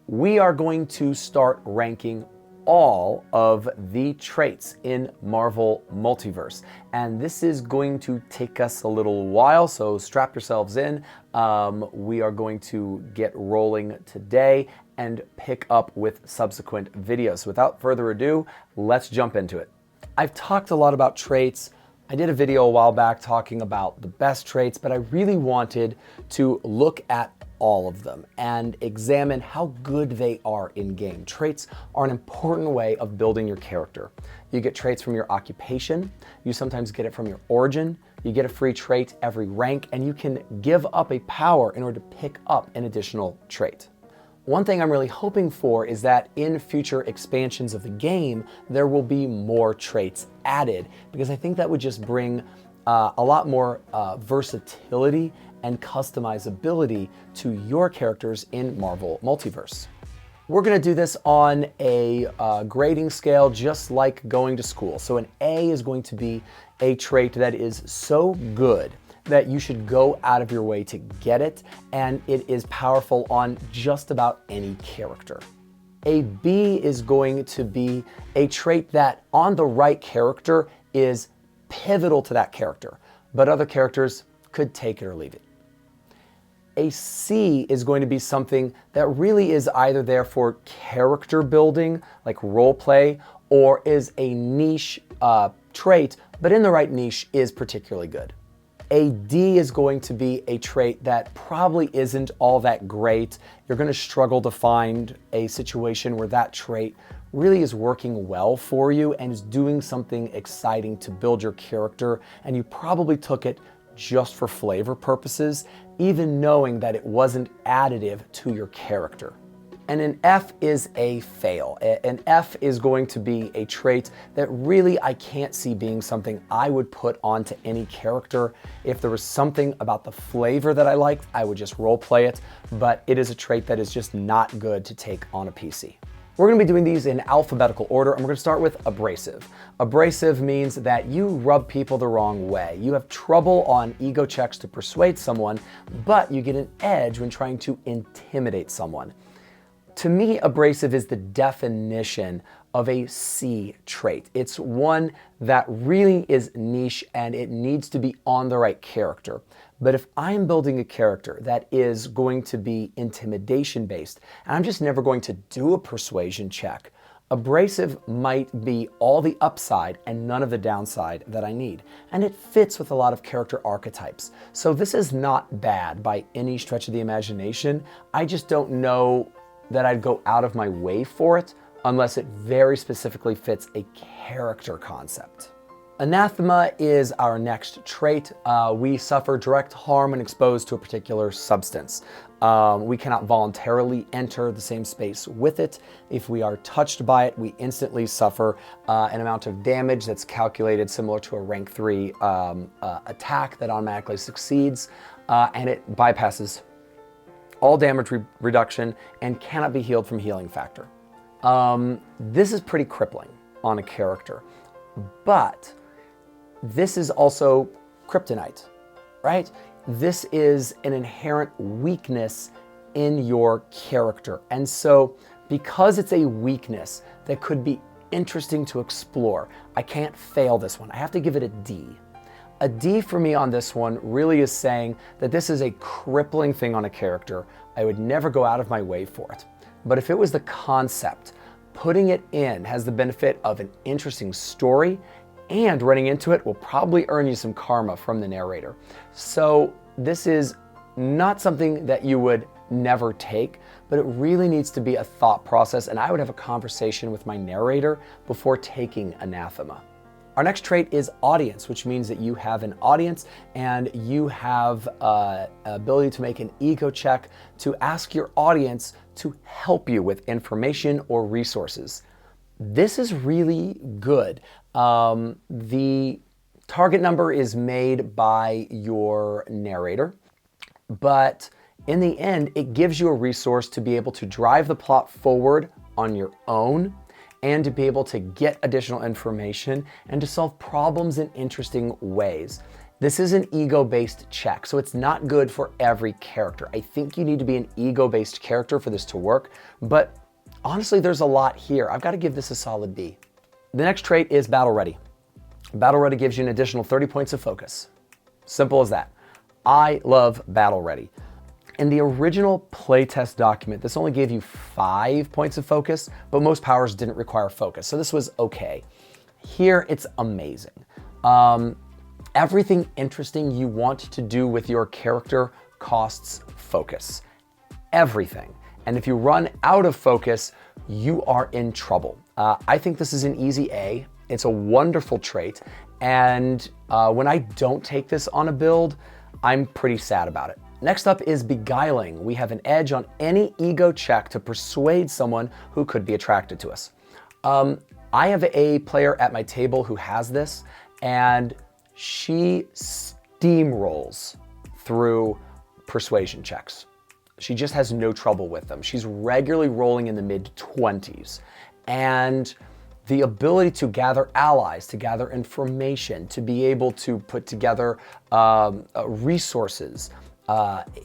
we are going to start ranking all of the traits in Marvel Multiverse. And this is going to take us a little while, so strap yourselves in. We are going to get rolling today and pick up with subsequent videos. So without further ado, let's jump into it. I've talked a lot about traits. I did a video a while back talking about the best traits, but I really wanted to look at all of them and examine how good they are in game. Traits are an important way of building your character. You get traits from your occupation, you sometimes get it from your origin, you get a free trait every rank, and you can give up a power in order to pick up an additional trait. One thing I'm really hoping for is that in future expansions of the game, there will be more traits added, because I think that would just bring a lot more versatility and customizability to your characters in Marvel Multiverse. We're gonna do this on a grading scale, just like going to school. So an A is going to be a trait that is so good that you should go out of your way to get it, and it is powerful on just about any character. A B is going to be a trait that on the right character is pivotal to that character, but other characters could take it or leave it. A C is going to be something that really is either there for character building, like role play, or is a niche trait, but in the right niche is particularly good. A D is going to be a trait that probably isn't all that great. You're going to struggle to find a situation where that trait really is working well for you and is doing something exciting to build your character, and you probably took it just for flavor purposes, even knowing that it wasn't additive to your character. And an F is a fail. An F is going to be a trait that really I can't see being something I would put onto any character. If there was something about the flavor that I liked, I would just role play it, but it is a trait that is just not good to take on a PC. We're gonna be doing these in alphabetical order, and we're gonna start with abrasive. Abrasive means that you rub people the wrong way. You have trouble on ego checks to persuade someone, but you get an edge when trying to intimidate someone. To me, abrasive is the definition of a C trait. It's one that really is niche and it needs to be on the right character. But if I'm building a character that is going to be intimidation based, and I'm just never going to do a persuasion check, abrasive might be all the upside and none of the downside that I need. And it fits with a lot of character archetypes. So this is not bad by any stretch of the imagination. I just don't know that I'd go out of my way for it unless it very specifically fits a character concept. Anathema is our next trait. We suffer direct harm when exposed to a particular substance. We cannot voluntarily enter the same space with it. If we are touched by it, we instantly suffer an amount of damage that's calculated similar to a rank 3 attack that automatically succeeds, and it bypasses all damage reduction and cannot be healed from healing factor. This is pretty crippling on a character, but this is also kryptonite, right? This is an inherent weakness in your character. And so because it's a weakness that could be interesting to explore, I can't fail this one. I have to give it a D. A D for me on this one really is saying that this is a crippling thing on a character. I would never go out of my way for it. But if it was the concept, putting it in has the benefit of an interesting story, and running into it will probably earn you some karma from the narrator. So this is not something that you would never take, but it really needs to be a thought process, and I would have a conversation with my narrator before taking anathema. Our next trait is audience, which means that you have an audience and you have ability to make an ego check to ask your audience to help you with information or resources. This is really good. The target number is made by your narrator, but in the end, it gives you a resource to be able to drive the plot forward on your own and to be able to get additional information and to solve problems in interesting ways. This is an ego-based check, so it's not good for every character. I think you need to be an ego-based character for this to work, but honestly, there's a lot here. I've got to give this a solid B. The next trait is Battle Ready. Battle Ready gives you an additional 30 points of focus. Simple as that. I love Battle Ready. In the original playtest document, this only gave you 5 points of focus, but most powers didn't require focus, so this was okay. Here, it's amazing. Everything interesting you want to do with your character costs focus. Everything. And if you run out of focus, you are in trouble. I think this is an easy A. It's a wonderful trait. And when I don't take this on a build, I'm pretty sad about it. Next up is Beguiling. We have an edge on any ego check to persuade someone who could be attracted to us. I have a player at my table who has this, and she steamrolls through persuasion checks. She just has no trouble with them. She's regularly rolling in the mid-20s. And the ability to gather allies, to gather information, to be able to put together resources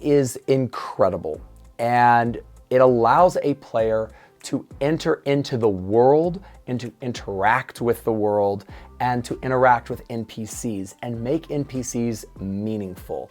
is incredible. And it allows a player to enter into the world and to interact with the world and to interact with NPCs and make NPCs meaningful.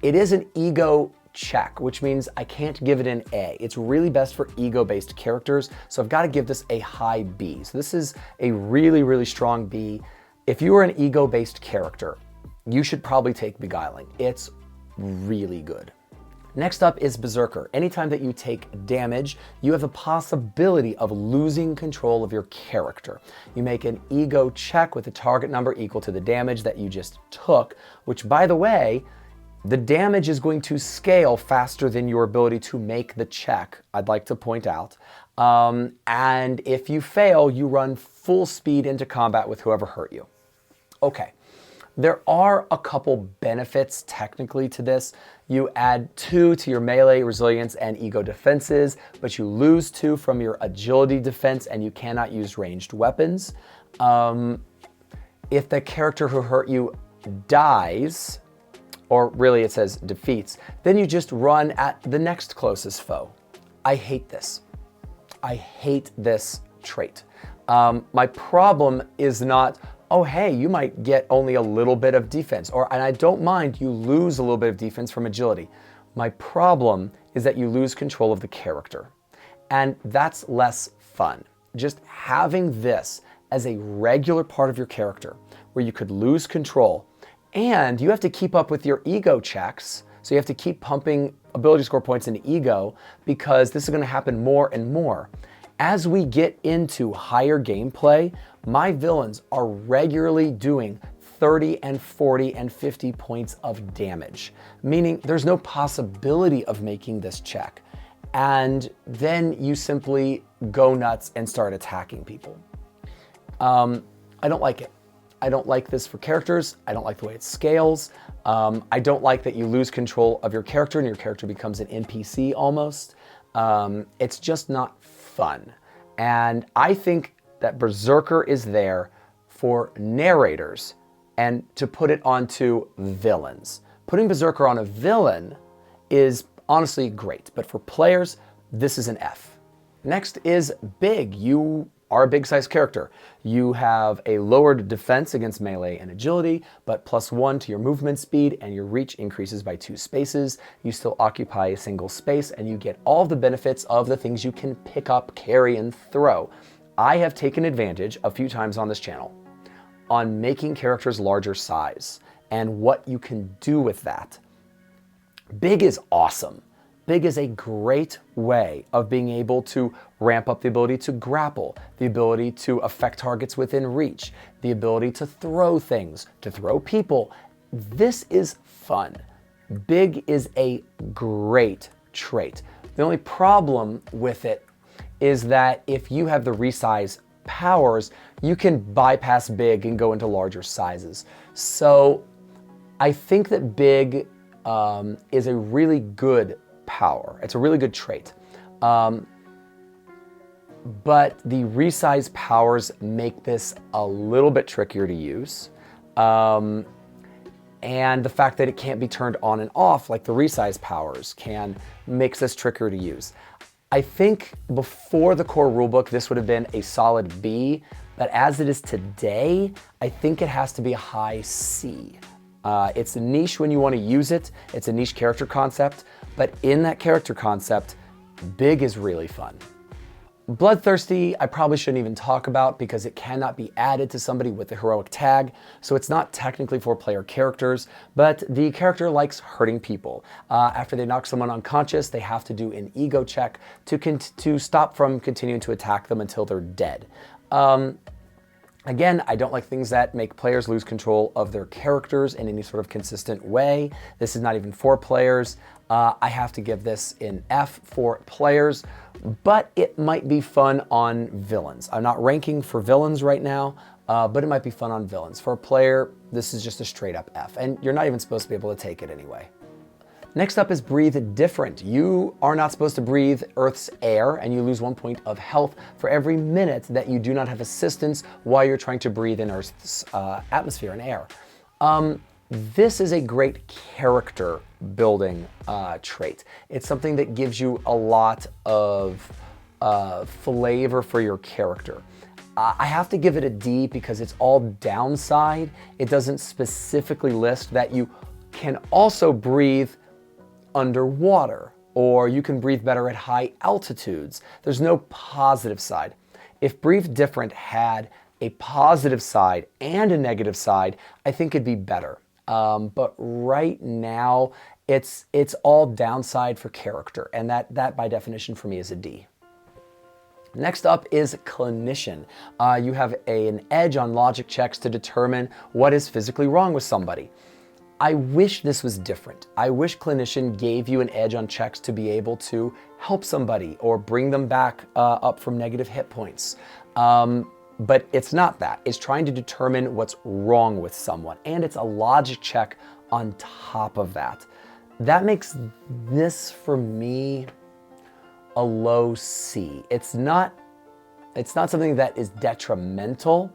It is an ego check, which means I can't give it an A. It's really best for ego-based characters, so I've got to give this a high B. So this is a really, really strong B. If you are an ego-based character, you should probably take Beguiling. It's really good. Next up is Berserker. Anytime that you take damage, you have the possibility of losing control of your character. You make an ego check with a target number equal to the damage that you just took, which, by the way, the damage is going to scale faster than your ability to make the check, I'd like to point out. And if you fail, you run full speed into combat with whoever hurt you. Okay. There are a couple benefits technically to this. You add 2 to your melee, resilience, and ego defenses, but you lose 2 from your agility defense and you cannot use ranged weapons. If the character who hurt you dies, or really it says defeats, then you just run at the next closest foe. I hate this. I hate this trait. My problem is not, oh, hey, you might get only a little bit of defense, and I don't mind you lose a little bit of defense from agility. My problem is that you lose control of the character, and that's less fun. Just having this as a regular part of your character where you could lose control, and you have to keep up with your ego checks, so you have to keep pumping ability score points into ego because this is going to happen more and more. As we get into higher gameplay, my villains are regularly doing 30 and 40 and 50 points of damage, meaning there's no possibility of making this check. And then you simply go nuts and start attacking people. I don't like it. I don't like this for characters. I don't like the way it scales. I don't like that you lose control of your character and your character becomes an NPC almost. It's just not fun. And I think that Berserker is there for narrators and to put it onto villains. Putting Berserker on a villain is honestly great, but for players, this is an F. Next is Big. You are a big size character. You have a lowered defense against melee and agility, but +1 to your movement speed, and your reach increases by 2 spaces. You still occupy a single space, and you get all the benefits of the things you can pick up, carry, and throw. I have taken advantage a few times on this channel on making characters larger size and what you can do with that. Big is awesome. Big is a great way of being able to ramp up the ability to grapple, the ability to affect targets within reach, the ability to throw things, to throw people. This is fun. Big is a great trait. The only problem with it is that if you have the resize powers, you can bypass Big and go into larger sizes. So I think that Big is a really good power. It's a really good trait. But the resize powers make this a little bit trickier to use. And the fact that it can't be turned on and off like the resize powers makes this trickier to use. I think before the core rulebook, this would have been a solid B, but as it is today, I think it has to be a high C. It's a niche when you want to use it. It's a niche character concept, but in that character concept, big is really fun. Bloodthirsty, I probably shouldn't even talk about because it cannot be added to somebody with the heroic tag, so it's not technically for player characters, but the character likes hurting people. After they knock someone unconscious, they have to do an ego check to stop from continuing to attack them until they're dead. Again, I don't like things that make players lose control of their characters in any sort of consistent way. This is not even for players. I have to give this an F for players, but it might be fun on villains. I'm not ranking for villains right now, but it might be fun on villains. For a player, this is just a straight up F, and you're not even supposed to be able to take it anyway. Next up is breathe different. You are not supposed to breathe Earth's air, and you lose 1 point of health for every minute that you do not have assistance while you're trying to breathe in Earth's atmosphere and air. This is a great character building trait. It's something that gives you a lot of flavor for your character. I have to give it a D because it's all downside. It doesn't specifically list that you can also breathe underwater, or you can breathe better at high altitudes. There's no positive side. If Breathe Different had a positive side and a negative side, I think it'd be better. But right now, it's all downside for character, and that by definition for me is a D. Next up is Clinician. You have an edge on logic checks to determine what is physically wrong with somebody. I wish this was different. I wish Clinician gave you an edge on checks to be able to help somebody or bring them back up from negative hit points. But it's not that. It's trying to determine what's wrong with someone, and it's a logic check on top of that. That makes this, for me, a low C. It's not something that is detrimental,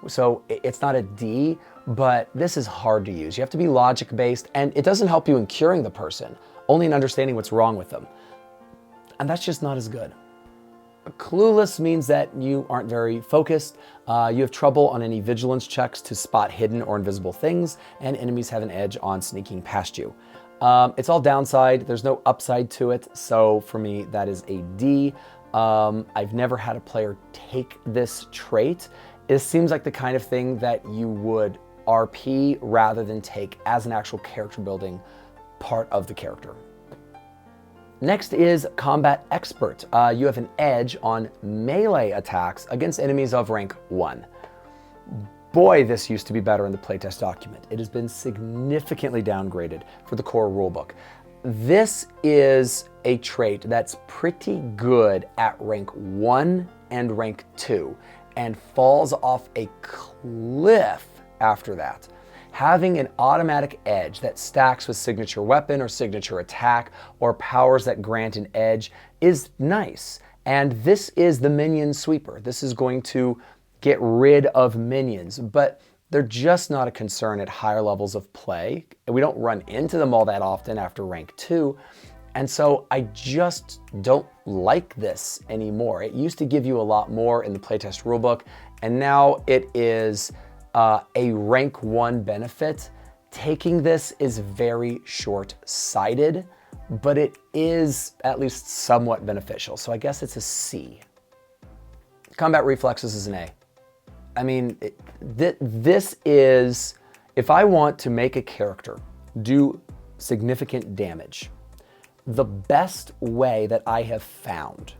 so it's not a D, but this is hard to use. You have to be logic-based, and it doesn't help you in curing the person, only in understanding what's wrong with them. And that's just not as good. Clueless means that you aren't very focused, you have trouble on any vigilance checks to spot hidden or invisible things, and enemies have an edge on sneaking past you. It's all downside, there's no upside to it, so for me that is a D. I've never had a player take this trait. It seems like the kind of thing that you would RP rather than take as an actual character building part of the character. Next is Combat Expert. You have an edge on melee attacks against enemies of rank 1. Boy, this used to be better in the playtest document. It has been significantly downgraded for the core rulebook. This is a trait that's pretty good at rank 1 and rank 2 and falls off a cliff after that. Having an automatic edge that stacks with signature weapon or signature attack or powers that grant an edge is nice. And this is the minion sweeper. This is going to get rid of minions, but they're just not a concern at higher levels of play. We don't run into them all that often after rank 2. And so I just don't like this anymore. It used to give you a lot more in the playtest rulebook, and now it is a rank 1 benefit. Taking this is very short-sighted, but it is at least somewhat beneficial. So I guess it's a C. Combat Reflexes is an A. I mean, this is, if I want to make a character do significant damage, the best way that I have found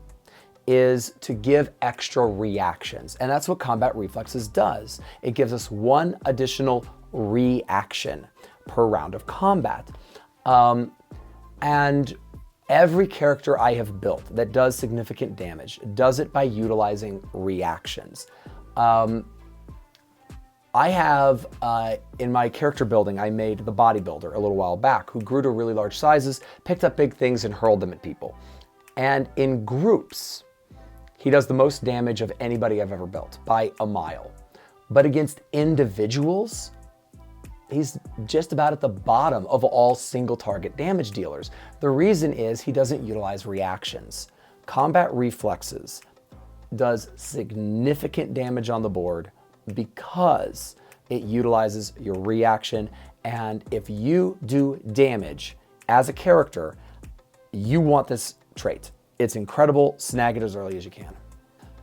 is to give extra reactions. And that's what Combat Reflexes does. It gives us 1 additional reaction per round of combat. And every character I have built that does significant damage does it by utilizing reactions. I have, in my character building, I made the bodybuilder a little while back who grew to really large sizes, picked up big things and hurled them at people. And in groups, he does the most damage of anybody I've ever built by a mile. But against individuals, he's just about at the bottom of all single target damage dealers. The reason is he doesn't utilize reactions. Combat reflexes does significant damage on the board because it utilizes your reaction, and if you do damage as a character, you want this trait. It's incredible. Snag it as early as you can.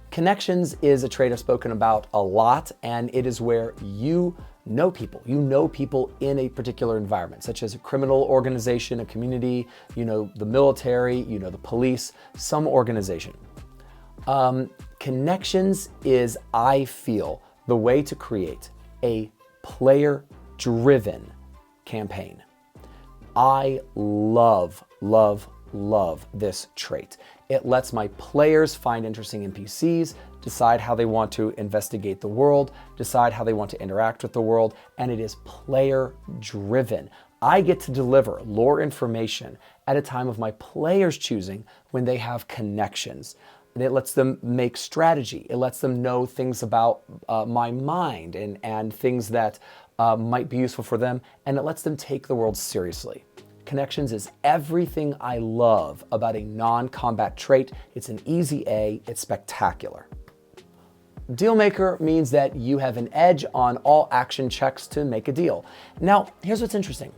Connections is a trait I've spoken about a lot, and it is where you know people. You know people in a particular environment, such as a criminal organization, a community, you know the military, you know the police, some organization. Connections is, I feel, the way to create a player-driven campaign. I love this trait. It lets my players find interesting NPCs, decide how they want to investigate the world, decide how they want to interact with the world, and it is player-driven. I get to deliver lore information at a time of my players choosing when they have connections. And it lets them make strategy. It lets them know things about my mind and things that might be useful for them, and it lets them take the world seriously. Connections is everything I love about a non-combat trait. It's an easy A, it's spectacular. Dealmaker means that you have an edge on all action checks to make a deal. Now, here's what's interesting.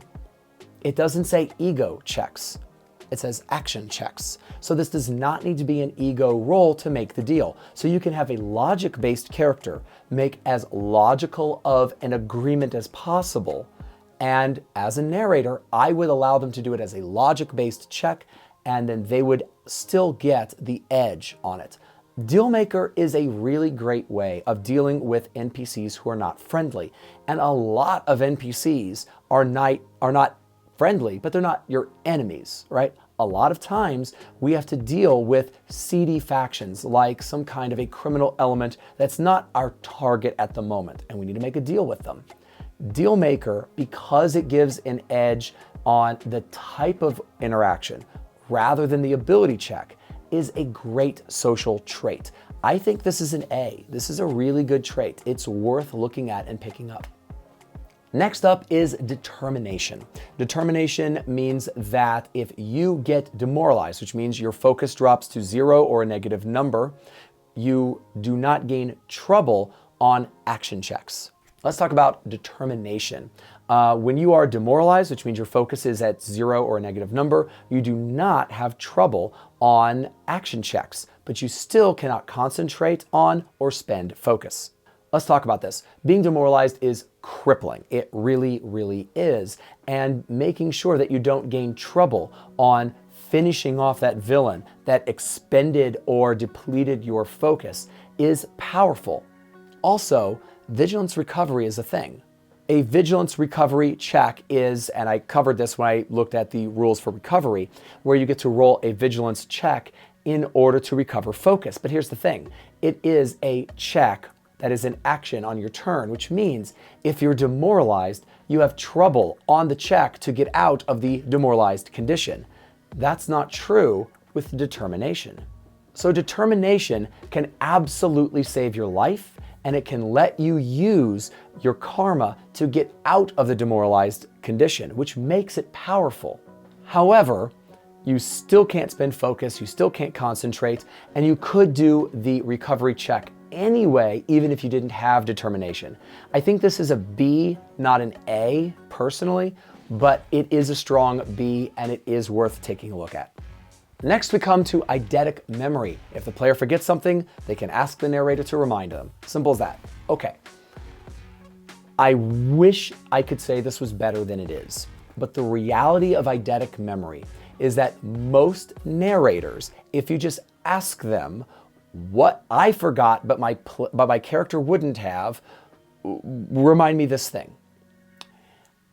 It doesn't say ego checks. It says action checks. So this does not need to be an ego roll to make the deal. So you can have a logic-based character make as logical of an agreement as possible. And as a narrator, I would allow them to do it as a logic-based check, and then they would still get the edge on it. Dealmaker is a really great way of dealing with NPCs who are not friendly. And a lot of NPCs are not friendly, but they're not your enemies, right? A lot of times we have to deal with seedy factions, like some kind of a criminal element that's not our target at the moment, and we need to make a deal with them. Dealmaker, because it gives an edge on the type of interaction rather than the ability check, is a great social trait. I think this is an A. This is a really good trait. It's worth looking at and picking up. Next up is determination. Determination means that if you get demoralized, which means your focus drops to 0 or a negative number, you do not gain trouble on action checks. Let's talk about determination. When you are demoralized, which means your focus is at 0 or a negative number, you do not have trouble on action checks, but you still cannot concentrate on or spend focus. Let's talk about this. Being demoralized is crippling. It really, really is. And making sure that you don't gain trouble on finishing off that villain that expended or depleted your focus is powerful. Also, vigilance recovery is a thing. A vigilance recovery check is, and I covered this when I looked at the rules for recovery, where you get to roll a vigilance check in order to recover focus. But here's the thing. It is a check that is an action on your turn, which means if you're demoralized, you have trouble on the check to get out of the demoralized condition. That's not true with determination. So determination can absolutely save your life, and it can let you use your karma to get out of the demoralized condition, which makes it powerful. However, you still can't spend focus, you still can't concentrate, and you could do the recovery check anyway, even if you didn't have determination. I think this is a B, not an A, personally, but it is a strong B, and it is worth taking a look at. Next, we come to eidetic memory. If the player forgets something, they can ask the narrator to remind them. Simple as that. Okay. I wish I could say this was better than it is, but the reality of eidetic memory is that most narrators, if you just ask them what I forgot but my character wouldn't have, remind me this thing.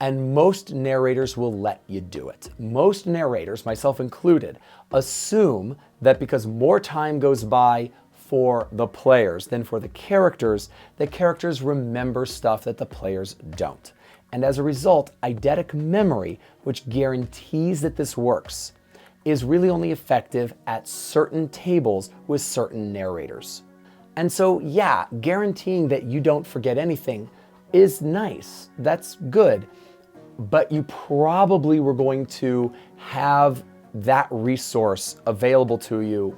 And most narrators will let you do it. Most narrators, myself included, assume that because more time goes by for the players than for the characters remember stuff that the players don't. And as a result, eidetic memory, which guarantees that this works, is really only effective at certain tables with certain narrators. And so, yeah, guaranteeing that you don't forget anything is nice. That's good. But you probably were going to have that resource available to you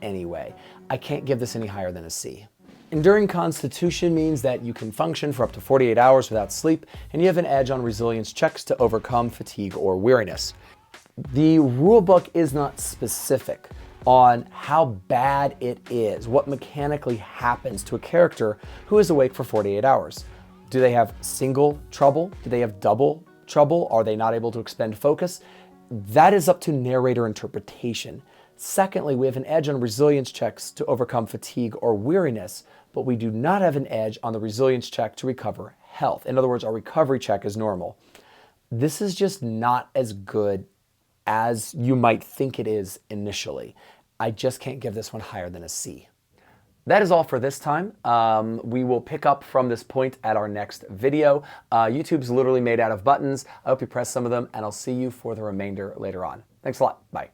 anyway. I can't give this any higher than a C. Enduring Constitution means that you can function for up to 48 hours without sleep, and you have an edge on resilience checks to overcome fatigue or weariness. The rulebook is not specific on how bad it is, what mechanically happens to a character who is awake for 48 hours. Do they have single trouble? Do they have double trouble? Are they not able to expend focus? That is up to narrator interpretation. Secondly, we have an edge on resilience checks to overcome fatigue or weariness, but we do not have an edge on the resilience check to recover health. In other words, our recovery check is normal. This is just not as good as you might think it is initially. I just can't give this one higher than a C. That is all for this time. We will pick up from this point at our next video. YouTube's literally made out of buttons. I hope you press some of them, and I'll see you for the remainder later on. Thanks a lot. Bye.